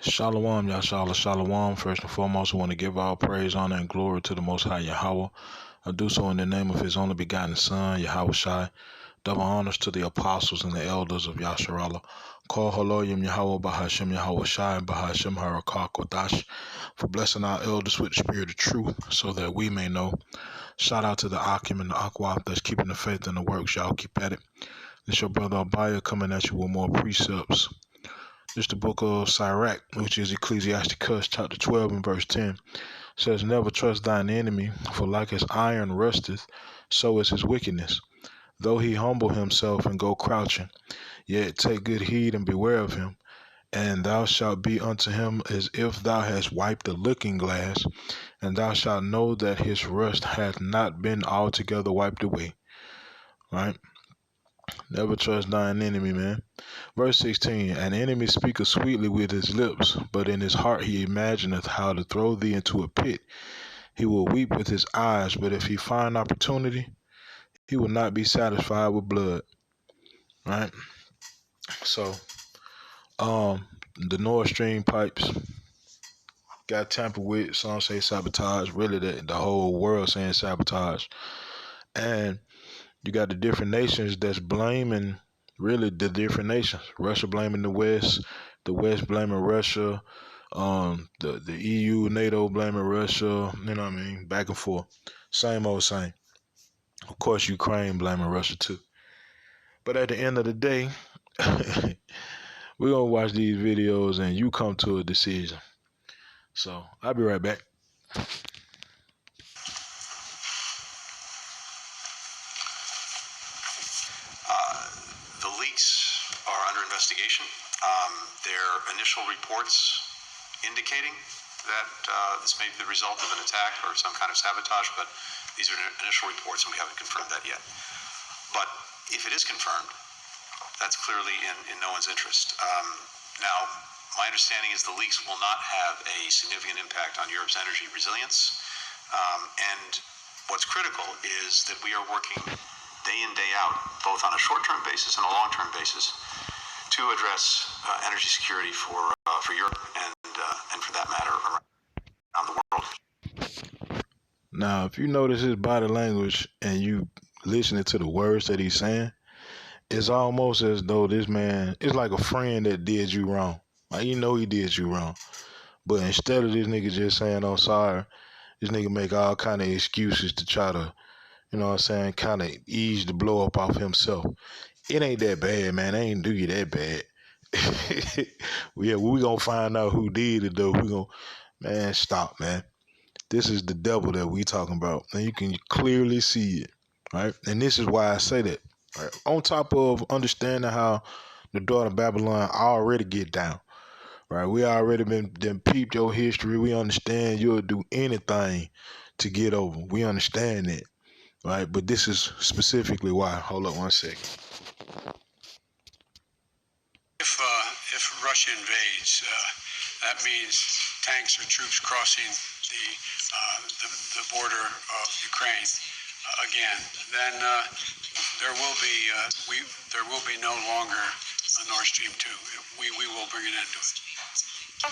Shalom, Yashala Shalom. First and foremost, I want to give all praise, honor, and glory to the Most High Yahweh. I do so in the name of His only begotten Son, Yahweh Shai. Double honors to the apostles and the elders of Yasharallah. Call Haloyim Yahweh Bahashem Yahweh Shai Bahashem Harakah Kodash for blessing our elders with the spirit of truth so that we may know. Shout out to the Akim and the Akwab that's keeping the faith and the works. Y'all keep at it. It's your brother Abaya coming at you with more precepts. It's the book of Sirach, which is Ecclesiasticus chapter 12 and verse 10. Says, never trust thine enemy, for like as iron rusteth, so is his wickedness. Though he humble himself and go crouching, yet take good heed and beware of him. And thou shalt be unto him as if thou hast wiped a looking glass, and thou shalt know that his rust hath not been altogether wiped away. Right? Never trust thine enemy, man. Verse 16, an enemy speaketh sweetly with his lips, but in his heart he imagineth how to throw thee into a pit. He will weep with his eyes, but if he find opportunity, he will not be satisfied with blood. Right? So, the Nord Stream pipes got tampered with. Some say sabotage. Really, the whole world saying sabotage. And you got the different nations that's blaming, really, the different nations. Russia blaming the West blaming Russia, the EU, NATO blaming Russia, you know what I mean? Back and forth. Same old same. Of course, Ukraine blaming Russia too. But at the end of the day, we're going to watch these videos and you come to a decision. So, I'll be right back. The leaks are under investigation. Their initial reports indicating that this may be the result of an attack or some kind of sabotage, but these are initial reports and we haven't confirmed that yet. But if it is confirmed, that's clearly in no one's interest. Now, my understanding is the leaks will not have a significant impact on Europe's energy resilience. And what's critical is that we are working day in, day out, both on a short-term basis and a long-term basis, to address energy security for Europe and for that matter around the world. Now, if you notice his body language and you listening to the words that he's saying, it's almost as though this man is like a friend that did you wrong. Like, you know he did you wrong. But instead of this nigga just saying, oh, sorry, this nigga make all kind of excuses to try to, you know what I'm saying, kind of ease the blow up off himself. It ain't that bad, man. They ain't do you that bad. Yeah, we gonna find out who did it, though. Man, stop, man. This is the devil that we talking about. And you can clearly see it, right? And this is why I say that. Right? On top of understanding how the daughter of Babylon already get down, right? We already been peeped your history. We understand you'll do anything to get over. We understand that, right? But this is specifically why. Hold up one second. If Russia invades, that means tanks or troops crossing the border of Ukraine again. Then there will be no longer a Nord Stream 2. We will bring an end to it. How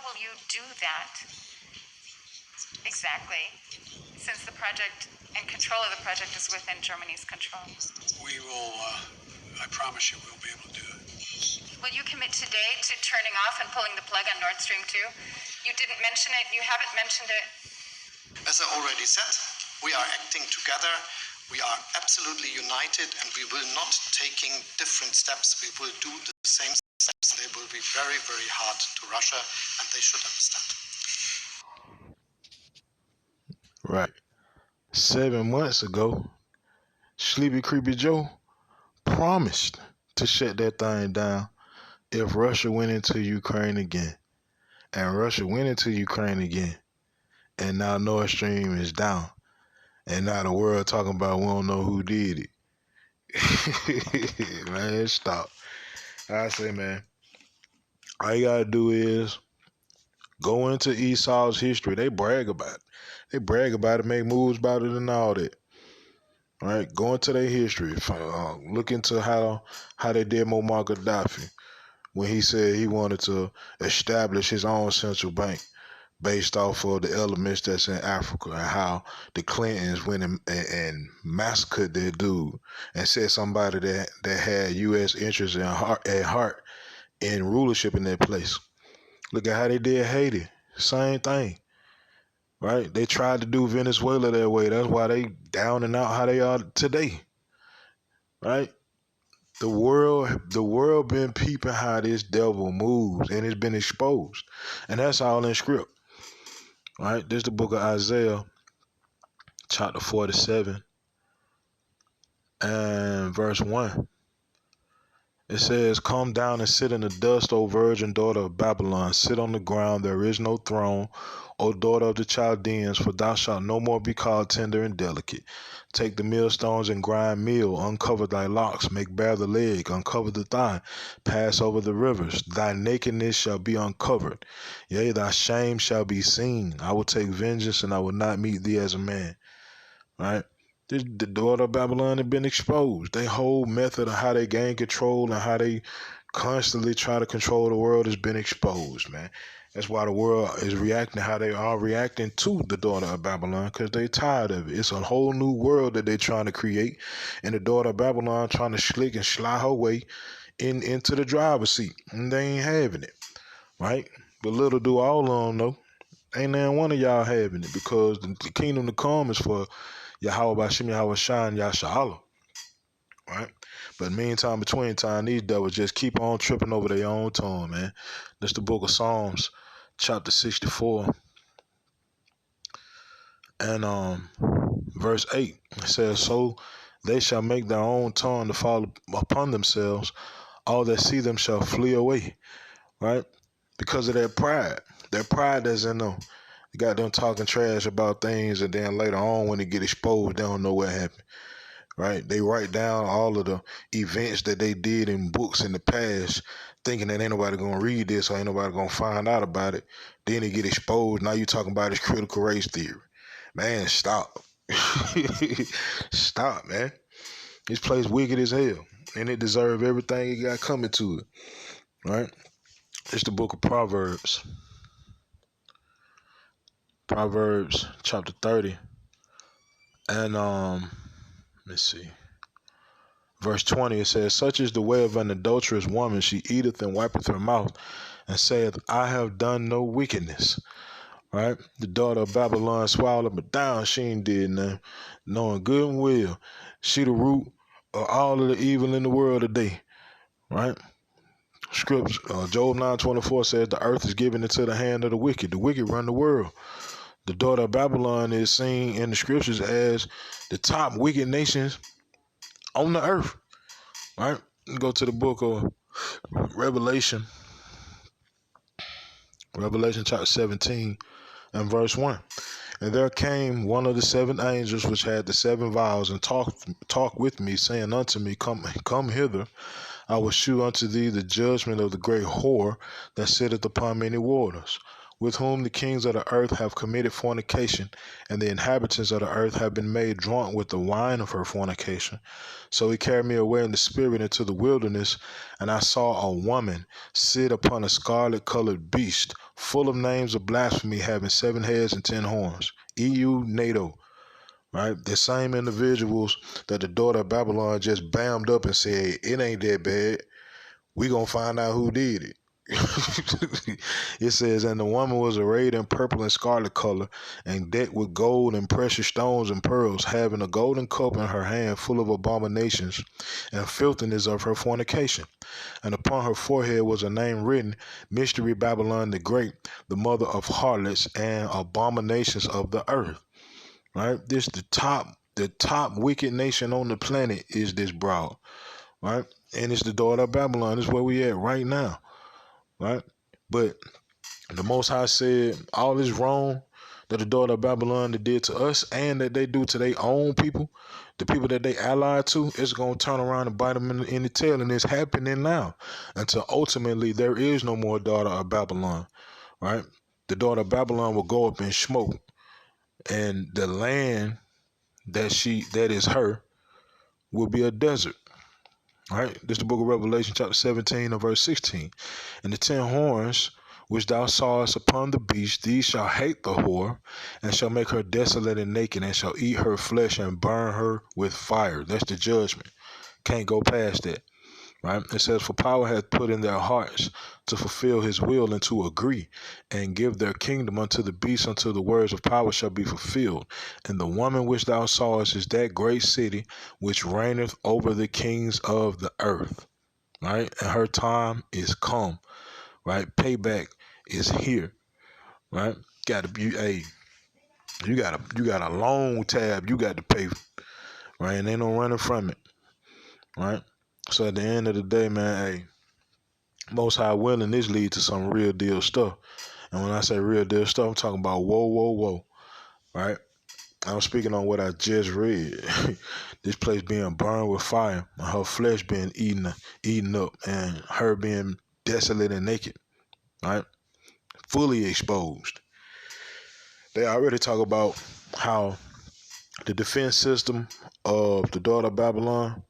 will you do that exactly? Since the project and control of the project is within Germany's control. We will. I promise you, we'll be able to do it. Will you commit today to turning off and pulling the plug on Nord Stream 2? You didn't mention it. You haven't mentioned it. As I already said, we are acting together. We are absolutely united, and we will not taking different steps. We will do the same steps. They will be very, very hard to Russia, and they should understand. Right. 7 months ago, Sleepy Creepy Joe promised to shut that thing down if Russia went into Ukraine again. And Russia went into Ukraine again. And now Nord Stream is down. And now the world talking about we don't know who did it. Man, stop. I say, man, all you gotta do is go into Esau's history. They brag about it. They brag about it, make moves about it and all that. All right, go into their history. Look into how they did Muammar Gaddafi. when he said he wanted to establish his own central bank based off of the elements that's in Africa, and how the Clintons went and massacred their dude and said somebody that had U.S. interests at heart in rulership in that place. Look at how they did Haiti. Same thing, right? They tried to do Venezuela that way. That's why they down and out how they are today, right? The world been peeping how this devil moves, and it's been exposed. And that's all in script, right? This is the book of Isaiah, chapter 47, and verse 1. It says, "Come down and sit in the dust, O virgin daughter of Babylon. Sit on the ground, there is no throne, O daughter of the Chaldeans, for thou shalt no more be called tender and delicate. Take the millstones and grind meal, uncover thy locks, make bare the leg, uncover the thigh, pass over the rivers. Thy nakedness shall be uncovered, yea, thy shame shall be seen. I will take vengeance, and I will not meet thee as a man." Right? The daughter of Babylon had been exposed. Their whole method of how they gain control and how they constantly try to control the world has been exposed, man. That's why the world is reacting how they are reacting to the daughter of Babylon, because they tired of it. It's a whole new world that they're trying to create, and the daughter of Babylon trying to slick and slide her way into the driver's seat, and they ain't having it, right? But little do all of them know, ain't now one of y'all having it, because the kingdom to come is for Yahweh Bashim Yahweh Shine Yasha'Allah, right? But meantime, between time, these devils just keep on tripping over their own tongue, man. That's the book of Psalms, chapter 64, and verse 8. It says, "So they shall make their own tongue to fall upon themselves. All that see them shall flee away," right? Because of their pride. Their pride that's in them. They got them talking trash about things, and then later on when they get exposed, they don't know what happened, right? They write down all of the events that they did in books in the past, thinking that ain't nobody gonna read this or ain't nobody gonna find out about it. Then they get exposed. Now you talking about this critical race theory. Man, stop. Stop, man. This place wicked as hell, and it deserve everything it got coming to it, right? It's the book of Proverbs. Proverbs chapter 30. And let's see. Verse 20, it says, "Such is the way of an adulterous woman. She eateth and wipeth her mouth, and saith, I have done no wickedness." Right? The daughter of Babylon swallowed her down. She ain't did nothing, knowing good and well she the root of all of the evil in the world today. Right? Scripts, Job 9:24 says, "The earth is given into the hand of the wicked. The wicked run the world." The daughter of Babylon is seen in the scriptures as the top wicked nations on the earth, right? Go to the book of Revelation, Revelation chapter 17 and verse 1. "And there came one of the seven angels which had the seven vials, and talked with me, saying unto me, Come hither, I will shew unto thee the judgment of the great whore that sitteth upon many waters, with whom the kings of the earth have committed fornication, and the inhabitants of the earth have been made drunk with the wine of her fornication. So he carried me away in the spirit into the wilderness, and I saw a woman sit upon a scarlet-colored beast, full of names of blasphemy, having 7 heads and 10 horns." EU, NATO, right? The same individuals that the daughter of Babylon just bammed up and said, "It ain't that bad. We gonna find out who did it." It says, "And the woman was arrayed in purple and scarlet color, and decked with gold and precious stones and pearls, having a golden cup in her hand full of abominations and filthiness of her fornication. And upon her forehead was a name written, Mystery Babylon the Great, the mother of harlots and abominations of the earth." Right? This the top wicked nation on the planet is this broad, right? And it's the daughter of Babylon. This is where we at right now, right? But the Most High said all this wrong that the daughter of Babylon did to us, and that they do to their own people, the people that they allied to, it's going to turn around and bite them in the tail, and it's happening now, until ultimately there is no more daughter of Babylon, right? The daughter of Babylon will go up in smoke, and the land that is her will be a desert, All right, this is the book of Revelation, chapter 17 and verse 16. And the 10 horns which thou sawest upon the beast, these shall hate the whore, and shall make her desolate and naked, and shall eat her flesh and burn her with fire. That's the judgment. Can't go past that. Right? It says, for power hath put in their hearts to fulfill his will and to agree and give their kingdom unto the beast until the words of power shall be fulfilled. And the woman which thou sawest is that great city which reigneth over the kings of the earth. Right? And her time is come. Right? Payback is here. Right? Gotta be you got a long tab you got to pay. Right? And ain't no running from it. Right? So at the end of the day, man, Most High willing, this lead to some real deal stuff. And when I say real deal stuff, I'm talking about whoa, right? I'm speaking on what I just read. This place being burned with fire, and her flesh being eaten up, and her being desolate and naked, right? Fully exposed. They already talk about how the defense system of the daughter of Babylon,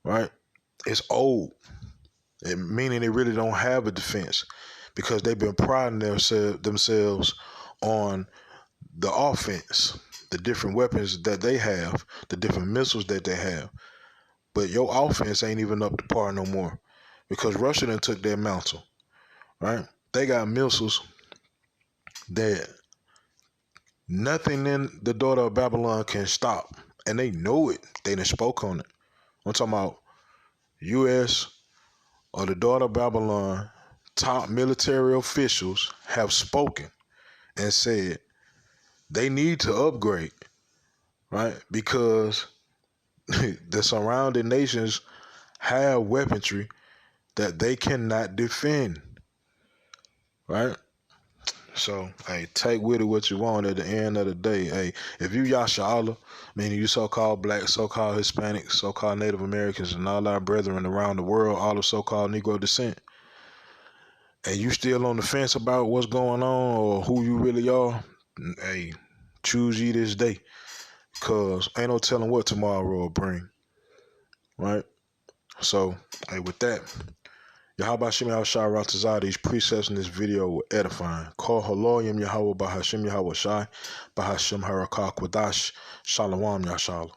right, is old. Meaning they really don't have a defense because they've been priding themselves on the offense, the different weapons that they have, the different missiles that they have. But your offense ain't even up to par no more because Russia done took their mantle, right? They got missiles that nothing in the daughter of Babylon can stop, and they know it. They done spoke on it. I'm talking about U.S. or the daughter of Babylon, top military officials have spoken and said they need to upgrade, right? Because the surrounding nations have weaponry that they cannot defend, right? So, hey, take with it what you want at the end of the day. Hey, if you Yashala, meaning you so-called black, so-called Hispanic, so-called Native Americans, and all our brethren around the world, all of so-called Negro descent, and you still on the fence about what's going on or who you really are, hey, choose ye this day. Because ain't no telling what tomorrow will bring. Right? So, hey, with that, Yahweh Hashem Yahweh Shai Ratazah, these precepts in this video were edifying. Call Haloyim Yahweh Bahashem Yahweh Shai, Bahashem Harakah Kwadash, Shalom Yashala.